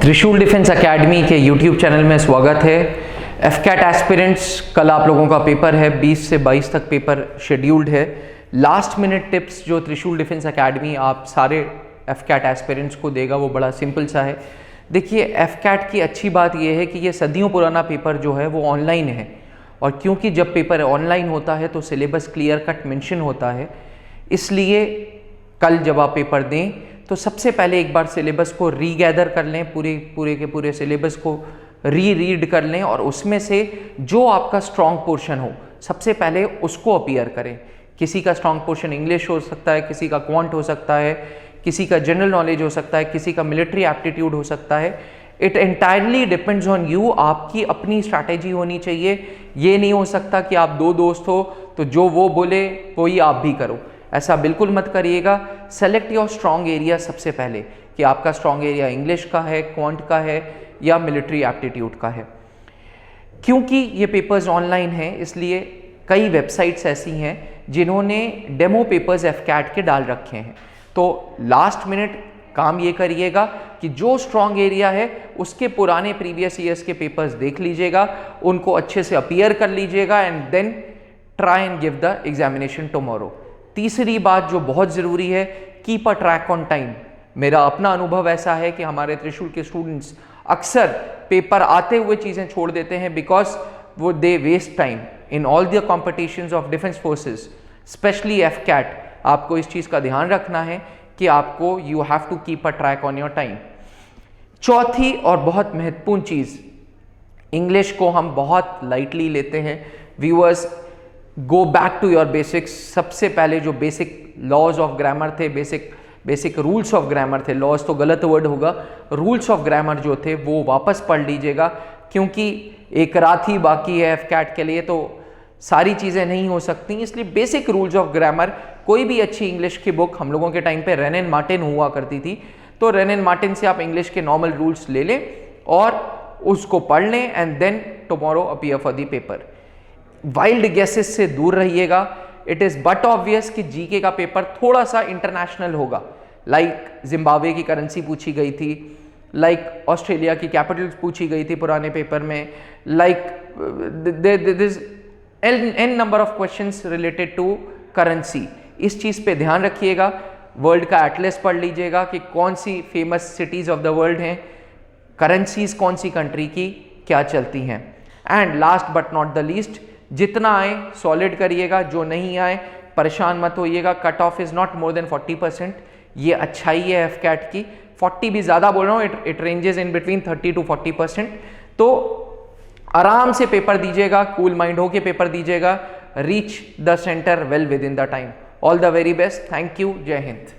त्रिशूल defence academy के YouTube channel में स्वागत है। एफकैट एस्पिरेंट्स, कल आप लोगों का पेपर है, 20 से 22 तक पेपर शेड्यूल्ड है। लास्ट मिनट टिप्स जो त्रिशूल डिफेंस एकेडमी आप सारे एफकैट एस्पिरेंट्स को देगा वो बड़ा सिंपल सा है। देखिए, एफकैट की अच्छी बात ये है कि ये सदियों पुराना पेपर जो है वो ऑनलाइन है, और क्योंकि जब पेपर ऑनलाइन होता है तो सिलेबस क्लियर कट मेंशन होता है, इसलिए कल जब आप पेपर दें तो सबसे पहले एक बार सिलेबस को रीगैदर कर लें, पूरे के पूरे सिलेबस को रीड कर लें, और उसमें से जो आपका स्ट्रॉन्ग पोर्शन हो सबसे पहले उसको अपीयर करें। किसी का स्ट्रॉन्ग पोर्शन इंग्लिश हो सकता है, किसी का क्वांट हो सकता है, किसी का जनरल नॉलेज हो सकता है, किसी का मिलिट्री एप्टीट्यूड हो सकता है। It entirely depends on you. आपकी अपनी स्ट्रैटेजी होनी चाहिए। ये नहीं हो सकता कि आप दो दोस्त हो तो जो वो बोले वही आप भी करो, ऐसा बिल्कुल मत करिएगा। सेलेक्ट योर स्ट्रॉन्ग एरिया सबसे पहले, कि आपका स्ट्रॉन्ग एरिया इंग्लिश का है, क्वांट का है या मिलिट्री एप्टीट्यूड का है। क्योंकि ये पेपर्स ऑनलाइन हैं, इसलिए कई वेबसाइट्स ऐसी हैं जिन्होंने डेमो पेपर्स एफकैट के डाल रखे हैं। तो लास्ट मिनट काम ये करिएगा कि जो स्ट्रॉन्ग एरिया है उसके पुराने प्रीवियस ईयर्स के पेपर्स देख लीजिएगा, उनको अच्छे से अपीयर कर लीजिएगा, and then try and give the examination tomorrow. तीसरी बात जो बहुत ज़रूरी है, keep a track on time. मेरा अपना अनुभव ऐसा है कि हमारे त्रिशूल के स्टूडेंट्स अक्सर पेपर आते हुए चीज़ें छोड़ देते हैं, बिकॉज वो they waste time in all the competitions of defence forces, specially AFCAT. आपको इस चीज़ का ध्यान रखना है कि आपको you have to keep a track on your time. चौथी और बहुत महत्वपूर्ण चीज़, इंग्लिश को हम बहुत लाइटली लेते हैं। Viewers, go back to your basics. सबसे पहले जो बेसिक लॉज ऑफ ग्रामर थे, बेसिक रूल्स ऑफ ग्रामर थे, लॉज तो गलत वर्ड होगा, रूल्स ऑफ ग्रामर जो थे वो वापस पढ़ लीजिएगा, क्योंकि एक रात ही बाकी है एफकैट के लिए, तो सारी चीज़ें नहीं हो सकती। इसलिए बेसिक रूल्स ऑफ ग्रामर, कोई भी अच्छी इंग्लिश की बुक, हम लोगों के टाइम पे रेन एंड मार्टिन हुआ करती थी, तो रेन एंड मार्टिन से आप इंग्लिश के नॉर्मल रूल्स ले लें और उसको पढ़ लें, and then tomorrow appear for the paper. Wild guesses से दूर रहिएगा। इट इज़ बट ऑब्वियस कि जीके का पेपर थोड़ा सा इंटरनेशनल होगा। लाइक जिम्बाब्वे की करेंसी पूछी गई थी, लाइक ऑस्ट्रेलिया की कैपिटल पूछी गई थी पुराने पेपर में, like this an number of questions related to currency. इस चीज़ पे ध्यान रखिएगा। वर्ल्ड का एटलस पढ़ लीजिएगा कि कौन सी famous cities of the world हैं, करेंसीज कौन सी कंट्री की क्या चलती हैं। And last but not the least, जितना आए सॉलिड करिएगा, जो नहीं आए परेशान मत होइएगा। Cut off is not more than 40%। ये अच्छाई है एफकैट की। 40 भी ज़्यादा बोल रहा हूँ, it ranges in between 30 to 40%। तो आराम से पेपर दीजिएगा, कूल माइंड होके पेपर दीजिएगा। Reach the centre well with in the time. All the very best. Thank you. जय हिंद।